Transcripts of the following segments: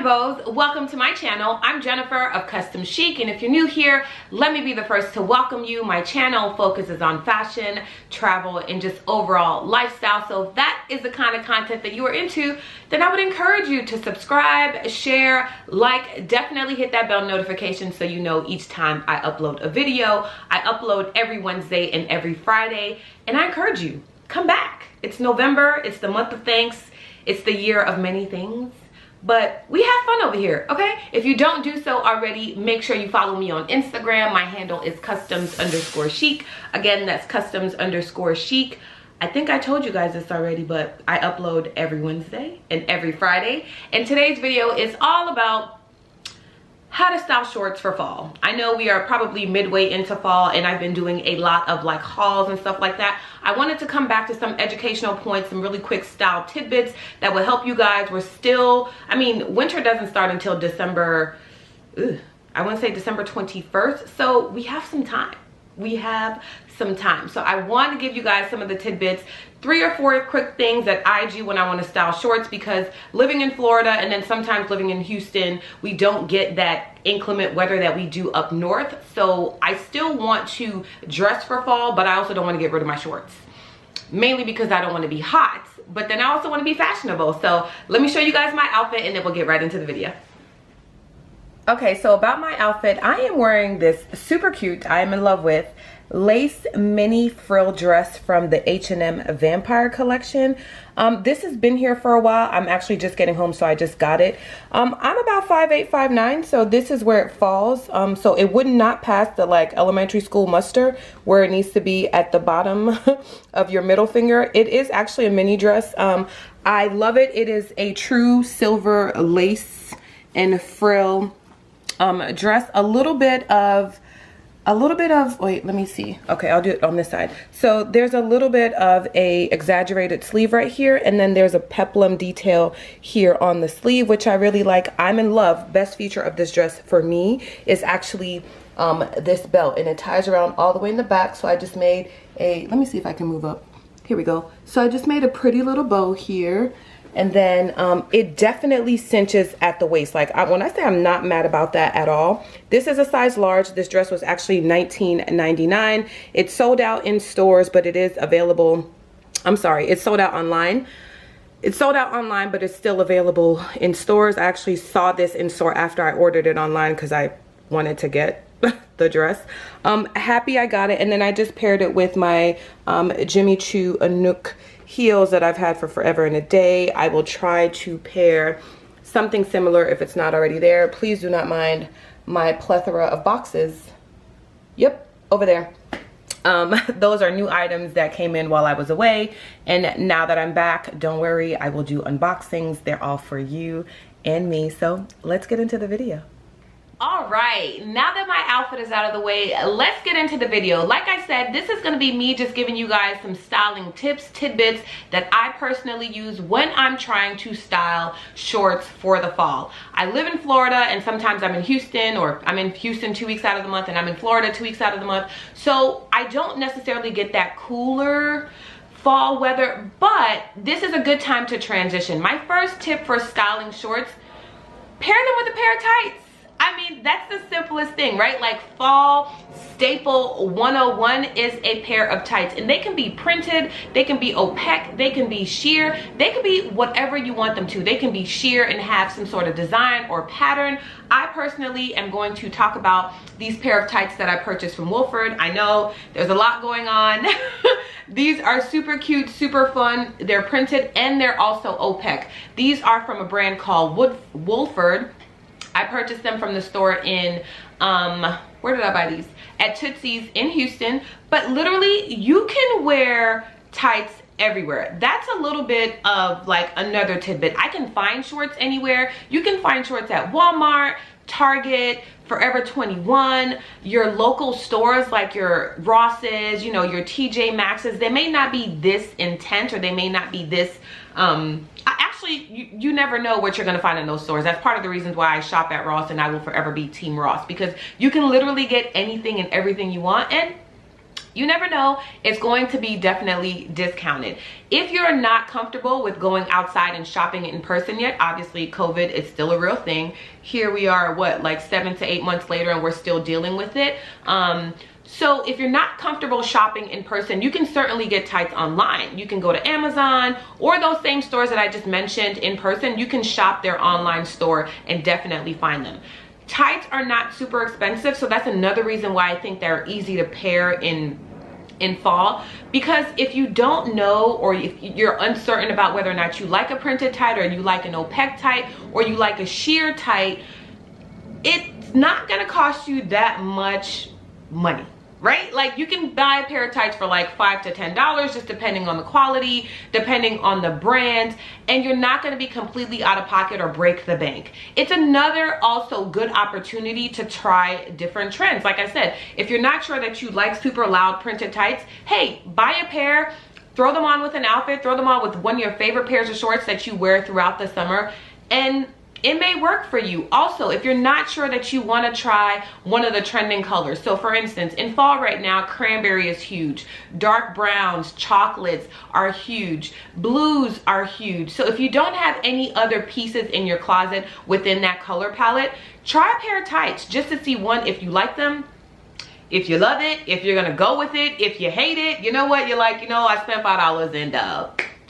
Beaus, welcome to my channel. I'm Jennifer of Custom Chic, and if you're new here, let me be the first to welcome you. My channel focuses on fashion, travel, and just overall lifestyle. So if that is the kind of content that you are into, then I would encourage you to subscribe, share, like, definitely hit that bell notification so you know each time I upload a video. I upload every Wednesday and every Friday, and I encourage you, come back. It's November, it's the month of thanks, it's the year of many things. But we have fun over here, okay? If you don't do so already, make sure you follow me on Instagram. My handle is customs_chic. Again, that's customs_chic. I think I told you guys this already, but I upload every Wednesday and every Friday. And today's video is all about how to style shorts for fall. I know we are probably midway into fall, and I've been doing a lot of like hauls and stuff like that. I wanted to come back to some educational points, some really quick style tidbits that will help you guys. We're still, I mean, winter doesn't start until December, I want to say December 21st. So we have some time. We have some time. So I want to give you guys some of the tidbits, 3 or 4 quick things that I do when I want to style shorts, because living in Florida and then sometimes living in Houston, we don't get that inclement weather that we do up north. So I still want to dress for fall, but I also don't want to get rid of my shorts, mainly because I don't want to be hot, but then I also want to be fashionable. So let me show you guys my outfit and then we'll get right into the video. Okay, so about my outfit, I am wearing this super cute, I am in love with, lace mini frill dress from the H&M Vampire collection. This has been here for a while. I'm actually just getting home, so I just got it. I'm about 5'8", 5'9", so this is where it falls. So it would not pass the like elementary school muster where it needs to be at the bottom of your middle finger. It is actually a mini dress. I love it. It is a true silver lace and frill dress. A little bit of, wait, let me see. Okay, I'll do it on this side. So there's a little bit of a exaggerated sleeve right here, and then there's a peplum detail here on the sleeve, which I really like. I'm in love. Best feature of this dress for me is actually this belt, and it ties around all the way in the back. So I just made a, let me see if I can move up. Here we go. So I just made a pretty little bow here. And then it definitely cinches at the waist. Like when I say I'm not mad about that at all. This is a size large. This dress was actually $19.99. It's sold out in stores, but it is available. I'm sorry, it's sold out online. It's sold out online, but it's still available in stores. I actually saw this in store after I ordered it online because I wanted to get the dress. Happy I got it. And then I just paired it with my Jimmy Choo Anouk heels that I've had for forever and a day. I will try to pair something similar if it's not already there. Please do not mind my plethora of boxes. Yep, over there. Those are new items that came in while I was away, and now that I'm back, don't worry, I will do unboxings. They're all for you and me. So let's get into the video. All right, now that my outfit is out of the way, let's get into the video. Like I said, this is going to be me just giving you guys some styling tips, tidbits that I personally use when I'm trying to style shorts for the fall. I live in Florida, and sometimes I'm in Houston, or I'm in Houston 2 weeks out of the month, and I'm in Florida 2 weeks out of the month. So I don't necessarily get that cooler fall weather, but this is a good time to transition. My first tip for styling shorts, pair them with a pair of tights. I mean, that's the simplest thing, right? Like fall staple 101 is a pair of tights, and they can be printed, they can be opaque, they can be sheer, they can be whatever you want them to. They can be sheer and have some sort of design or pattern. I personally am going to talk about these pair of tights that I purchased from Wolford. I know there's a lot going on. These are super cute, super fun. They're printed and they're also opaque. These are from a brand called Wolford. I purchased them from the store in, where did I buy these? At Tootsie's in Houston. But literally, you can wear tights everywhere. That's a little bit of like another tidbit. I can find shorts anywhere. You can find shorts at Walmart, Target, Forever 21, your local stores like your Ross's, you know, your TJ Maxx's. They may not be this intense, or they may not be this actually, you never know what you're going to find in those stores. That's part of the reasons why I shop at Ross, and I will forever be Team Ross, because you can literally get anything and everything you want. And you never know, it's going to be definitely discounted. If you're not comfortable with going outside and shopping in person yet, obviously COVID is still a real thing. Here we are, what, like 7 to 8 months later, and we're still dealing with it. So if you're not comfortable shopping in person, you can certainly get tights online. You can go to Amazon or those same stores that I just mentioned in person. You can shop their online store and definitely find them. Tights are not super expensive, so that's another reason why I think they're easy to pair in fall, because if you don't know, or if you're uncertain about whether or not you like a printed tight, or you like an opaque tight, or you like a sheer tight, it's not gonna cost you that much money, right? Like, you can buy a pair of tights for like $5 to $10, just depending on the quality, depending on the brand, and you're not going to be completely out of pocket or break the bank. It's another also good opportunity to try different trends. Like I said, if you're not sure that you like super loud printed tights, hey, buy a pair, throw them on with an outfit, throw them on with one of your favorite pairs of shorts that you wear throughout the summer, and it may work for you. Also, if you're not sure that you want to try one of the trending colors, so for instance, in fall right now, cranberry is huge, dark browns, chocolates are huge, blues are huge. So if you don't have any other pieces in your closet within that color palette, try a pair of tights just to see, one, if you like them, if you love it, if you're gonna go with it. If you hate it, you know what, you're like, you know, I spent $5 and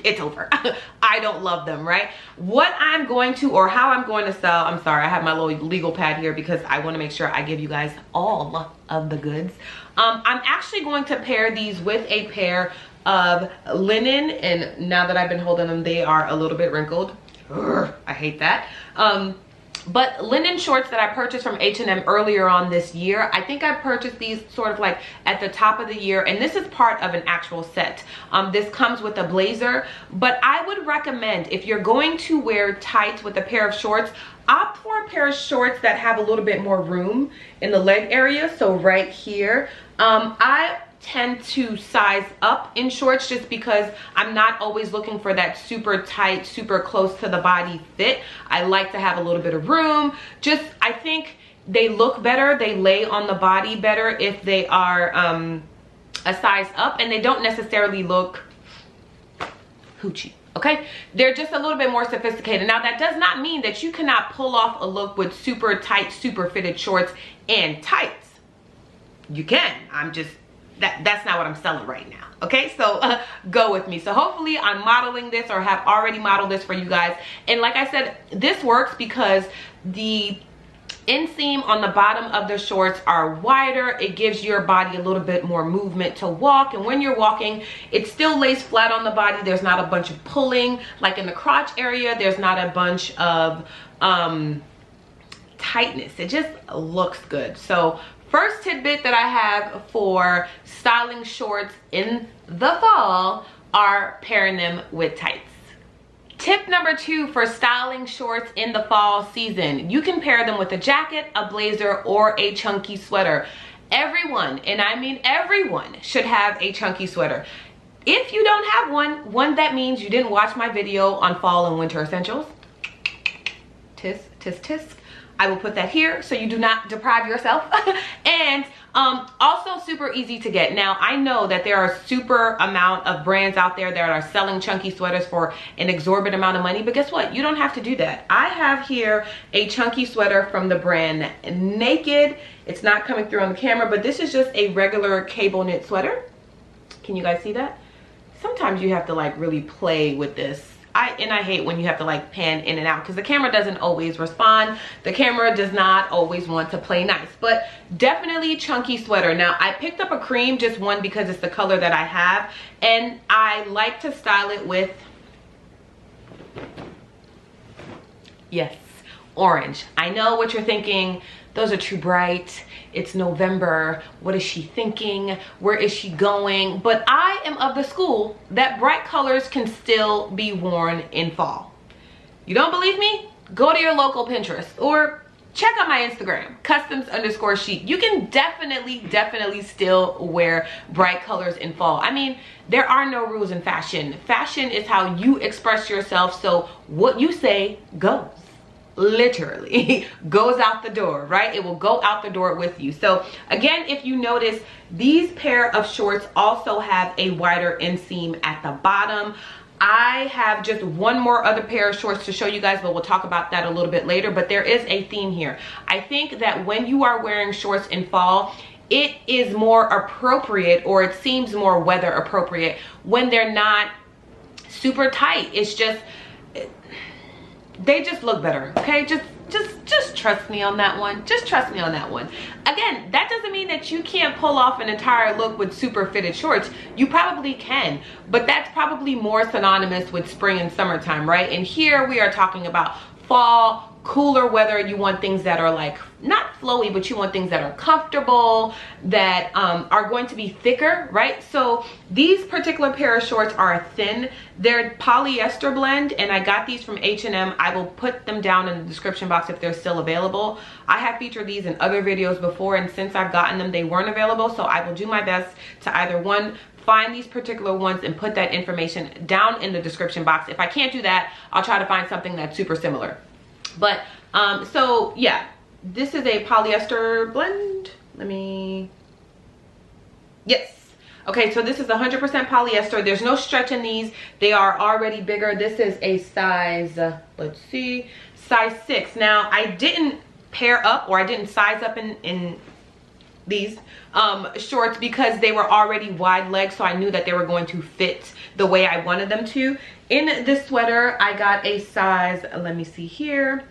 it's over. I don't love them, right? What I'm going to, or how I'm going to sell, I'm sorry, I have my little legal pad here because I want to make sure I give you guys all of the goods. I'm actually going to pair these with a pair of linen, and now that I've been holding them, they are a little bit wrinkled. Urgh, I hate that. But linen shorts that I purchased from H&M earlier on this year, I think I purchased these sort of like at the top of the year, and this is part of an actual set. This comes with a blazer, but I would recommend, if you're going to wear tights with a pair of shorts, opt for a pair of shorts that have a little bit more room in the leg area. So right here, I tend to size up in shorts just because I'm not always looking for that super tight, super close to the body fit. I like to have a little bit of room. Just, I think they look better, they lay on the body better if they are a size up, and they don't necessarily look hoochie. Okay, they're just a little bit more sophisticated. Now, that does not mean that you cannot pull off a look with super tight, super fitted shorts and tights. You can. That's not what I'm selling right now. Okay, so go with me. So hopefully I'm modeling this, or have already modeled this for you guys. And like I said, this works because the inseam on the bottom of the shorts are wider. It gives your body a little bit more movement to walk, and when you're walking, it still lays flat on the body. There's not a bunch of pulling like in the crotch area. There's not a bunch of tightness. It just looks good. So first tidbit that I have for styling shorts in the fall are pairing them with tights. Tip number 2 for styling shorts in the fall season: you can pair them with a jacket, a blazer, or a chunky sweater. Everyone, and I mean everyone, should have a chunky sweater. If you don't have one, that means you didn't watch my video on fall and winter essentials. Tisk, tisk, tisk. I will put that here so you do not deprive yourself. And also super easy to get. Now, I know that there are super amount of brands out there that are selling chunky sweaters for an exorbitant amount of money, but guess what? You don't have to do that. I have here a chunky sweater from the brand Naked. It's not coming through on the camera, but this is just a regular cable knit sweater. Can you guys see that? Sometimes you have to like really play with this. I hate when you have to like pan in and out because the camera doesn't always respond. The camera does not always want to play nice, but definitely chunky sweater. Now, I picked up a cream, just one because it's the color that I have, and I like to style it with, yes, orange. I know what you're thinking. Those are too bright. It's November. What is she thinking? Where is she going? But I am of the school that bright colors can still be worn in fall. You don't believe me? Go to your local Pinterest or check out my Instagram, customs_chic. You can definitely still wear bright colors in fall. I mean, there are no rules in fashion. Fashion is how you express yourself, so what you say goes. literally goes out the door, right? It will go out the door with you. So again, if you notice, these pair of shorts also have a wider inseam at the bottom. I have just one more other pair of shorts to show you guys, but we'll talk about that a little bit later. But there is a theme here. I think that when you are wearing shorts in fall, it is more appropriate, or it seems more weather appropriate, when they're not super tight. It's just, they just look better, okay? Just trust me on that one. Just trust me on that one. Again, that doesn't mean that you can't pull off an entire look with super fitted shorts. You probably can, but that's probably more synonymous with spring and summertime, right? And here we are talking about fall, cooler weather. You want things that are like not flowy, but you want things that are comfortable, that are going to be thicker, right? So these particular pair of shorts are thin. They're polyester blend, and I got these from H&M. I will put them down in the description box if they're still available. I have featured these in other videos before, and since I've gotten them, they weren't available. So I will do my best to either one, find these particular ones and put that information down in the description box. If I can't do that, I'll try to find something that's super similar. But so yeah, this is a polyester blend. Yes. Okay, so this is 100% polyester. There's no stretch in these. They are already bigger. This is a size, let's see, size 6. Now, I didn't pair up, or I didn't size up in these shorts because they were already wide legs, so I knew that they were going to fit the way I wanted them to. In this sweater, I got a size, let me see here.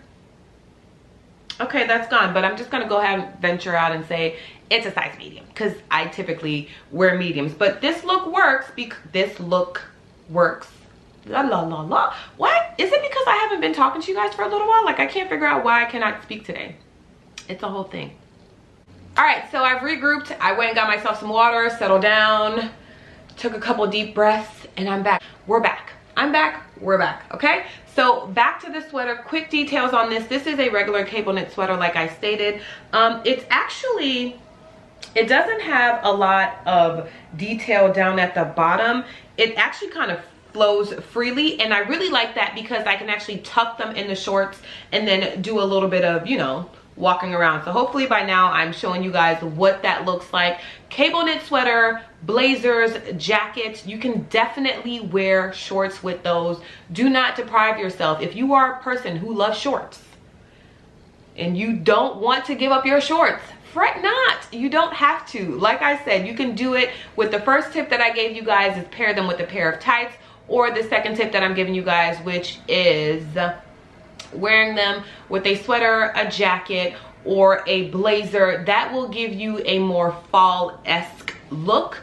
Okay, that's gone, but I'm just gonna go ahead and venture out and say it's a size medium because I typically wear mediums. But this look works because this look works. La la la la. What? Is it because I haven't been talking to you guys for a little while? Like, I can't figure out why I cannot speak today. It's a whole thing. All right, so I've regrouped. I went and got myself some water, settled down, took a couple deep breaths, and I'm back. We're back. I'm back, we're back, okay? So back to the sweater, quick details on this. This is a regular cable knit sweater, like I stated. It's actually, it doesn't have a lot of detail down at the bottom. It actually kind of flows freely, and I really like that because I can actually tuck them in the shorts and then do a little bit of, you know, walking around. So hopefully by now I'm showing you guys what that looks like. Cable knit sweater, blazers, jackets. You can definitely wear shorts with those. Do not deprive yourself. If you are a person who loves shorts and you don't want to give up your shorts, fret not. You don't have to. Like I said, you can do it with the first tip that I gave you guys, is pair them with a pair of tights, or the second tip that I'm giving you guys, which is wearing them with a sweater, a jacket, or a blazer. That will give you a more fall-esque look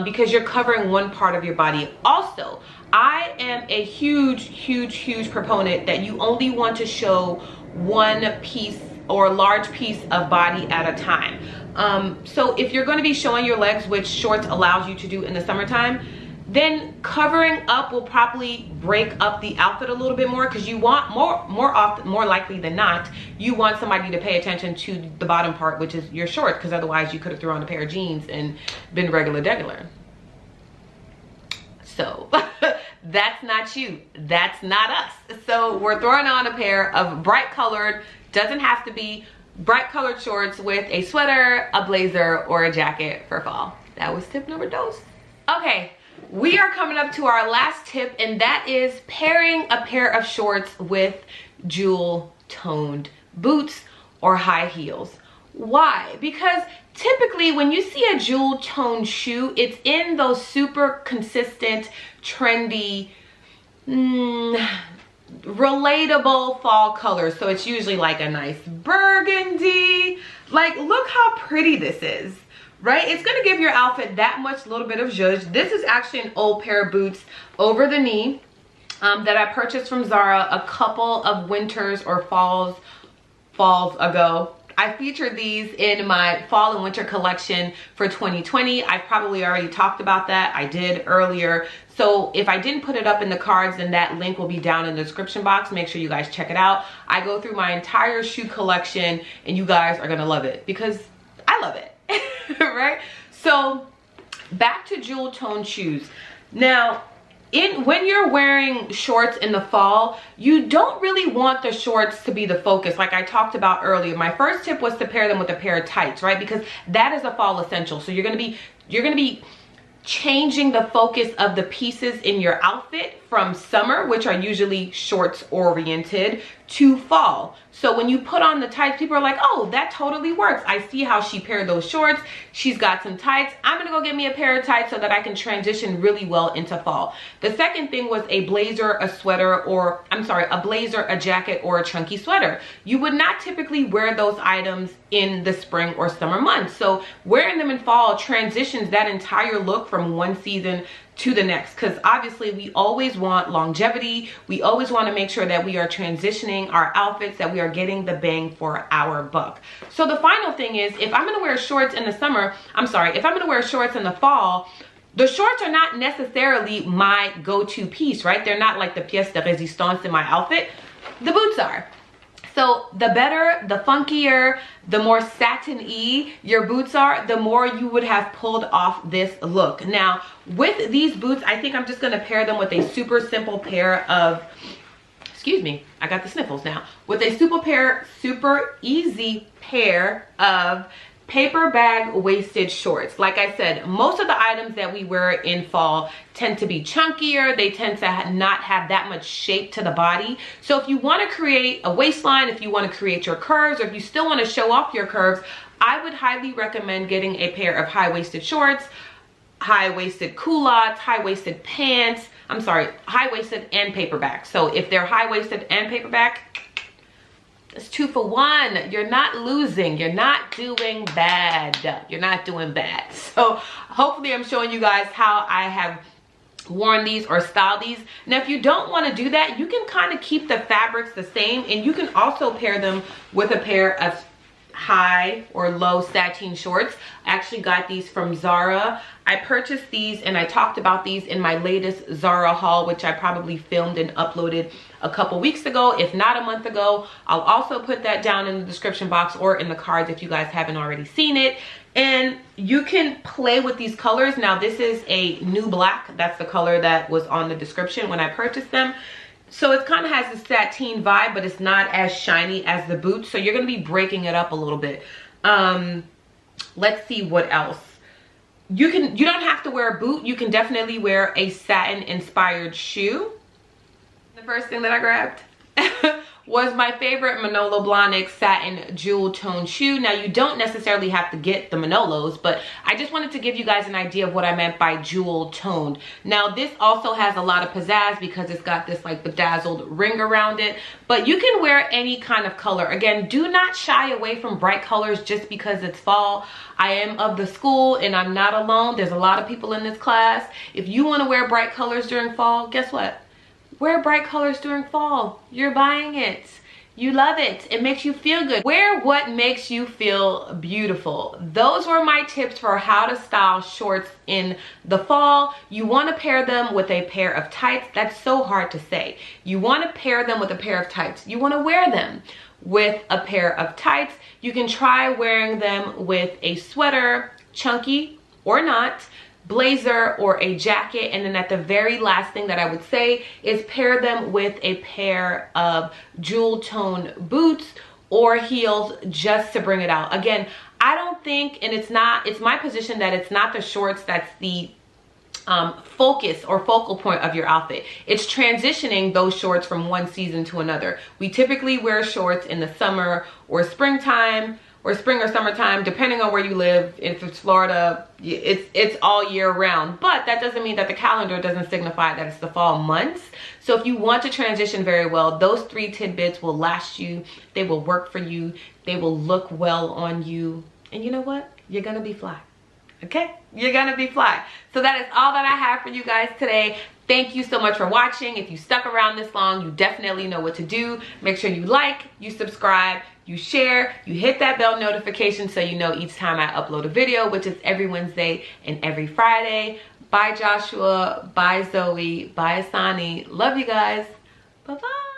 because you're covering one part of your body. Also, I am a huge proponent that you only want to show one piece or large piece of body at a time. So if you're going to be showing your legs, which shorts allows you to do in the summertime, then covering up will probably break up the outfit a little bit more, because you want more likely than not, you want somebody to pay attention to the bottom part, which is your shorts, because otherwise you could have thrown on a pair of jeans and been regular. So that's not you, that's not us. So we're throwing on a pair of bright colored, doesn't have to be bright colored shorts, with a sweater, a blazer, or a jacket for fall. That was tip number 2. Okay. We are coming up to our last tip, and that is pairing a pair of shorts with jewel toned boots or high heels. Why? Because typically when you see a jewel toned shoe, it's in those super consistent, trendy, relatable fall colors. So it's usually like a nice burgundy. Like, look how pretty this is. Right? It's going to give your outfit that much little bit of zhuzh. This is actually an old pair of boots over the knee that I purchased from Zara a couple of winters or falls ago. I featured these in my fall and winter collection for 2020. I've probably already talked about that. I did earlier. So if I didn't put it up in the cards, then that link will be down in the description box. Make sure you guys check it out. I go through my entire shoe collection, and you guys are going to love it because I love it. Right? So back to jewel tone shoes. Now, when you're wearing shorts in the fall, you don't really want the shorts to be the focus like I talked about earlier. My first tip was to pair them with a pair of tights, right? Because that is a fall essential. So you're gonna be changing the focus of the pieces in your outfit from summer, which are usually shorts oriented, to fall. So when you put on the tights, people are like, oh, that totally works. I see how she paired those shorts. She's got some tights. I'm gonna go get me a pair of tights so that I can transition really well into fall. The second thing was a blazer, a sweater, or I'm sorry, a blazer, a jacket, or a chunky sweater. You would not typically wear those items in the spring or summer months. So wearing them in fall transitions that entire look from one season to the next, because obviously we always want longevity. We always want to make sure that we are transitioning our outfits, that we are getting the bang for our buck. So the final thing is, if I'm going to wear shorts in the summer, if I'm going to wear shorts in the fall, the shorts are not necessarily my go-to piece, right? They're not like the pièce de résistance in my outfit. The boots are. So the better, the funkier, the more satin-y your boots are, the more you would have pulled off this look. Now, with these boots, I think I'm just going to pair them with a super simple pair of, excuse me, I got the sniffles now. With a super easy pair of paper bag waisted shorts. Like I said, most of the items that we wear in fall tend to be chunkier. They tend to not have that much shape to the body. So if you want to create a waistline, if you want to create your curves, or if you still want to show off your curves, I would highly recommend getting a pair of high-waisted shorts, high-waisted culottes, high-waisted pants. I'm sorry, high-waisted and paperback. So if they're high-waisted and paperback, it's 2 for 1. You're not losing. You're not doing bad. You're not doing bad. So hopefully I'm showing you guys how I have worn these or styled these. Now, if you don't want to do that, you can kind of keep the fabrics the same, and you can also pair them with a pair of high or low sateen shorts. I actually got these from Zara. I purchased these and I talked about these in my latest Zara haul, which I probably filmed and uploaded a couple weeks ago, if not a month ago. I'll also put that down in the description box or in the cards if you guys haven't already seen it. And you can play with these colors. Now, this is a new black. That's the color that was on the description when I purchased them. So it kind of has a sateen vibe, but it's not as shiny as the boots. So you're going to be breaking it up a little bit. Let's see what else. You don't have to wear a boot. You can definitely wear a satin inspired shoe. The first thing that I grabbed was my favorite Manolo Blahnik satin jewel tone shoe. Now, you don't necessarily have to get the Manolos, but I just wanted to give you guys an idea of what I meant by jewel toned. Now, this also has a lot of pizzazz because it's got this like bedazzled ring around it, but you can wear any kind of color. Again, do not shy away from bright colors just because it's fall. I am of the school and I'm not alone. There's a lot of people in this class. If you want to wear bright colors during fall, guess what? Wear bright colors during fall. You're buying it. You love it. It makes you feel good. Wear what makes you feel beautiful. Those were my tips for how to style shorts in the fall. You want to pair them with a pair of tights. That's so hard to say. You want to pair them with a pair of tights. You want to wear them with a pair of tights. You can try wearing them with a sweater, chunky or not, blazer or a jacket. And then at the very last thing that I would say is pair them with a pair of jewel tone boots or heels just to bring it out. Again, I don't think, and it's my position that it's not the shorts that's the focus or focal point of your outfit. It's transitioning those shorts from one season to another. We typically wear shorts in the summer or springtime, or spring or summertime, depending on where you live. If it's Florida, it's all year round. But that doesn't mean that the calendar doesn't signify that it's the fall months. So if you want to transition very well, those 3 tidbits will last you. They will work for you. They will look well on you. And you know what? You're gonna be fly. Okay? You're gonna be fly. So that is all that I have for you guys today. Thank you so much for watching. If you stuck around this long, you definitely know what to do. Make sure you like, you subscribe, you share, you hit that bell notification so you know each time I upload a video, which is every Wednesday and every Friday. Bye Joshua, bye Zoe, bye Asani. Love you guys. Bye-bye.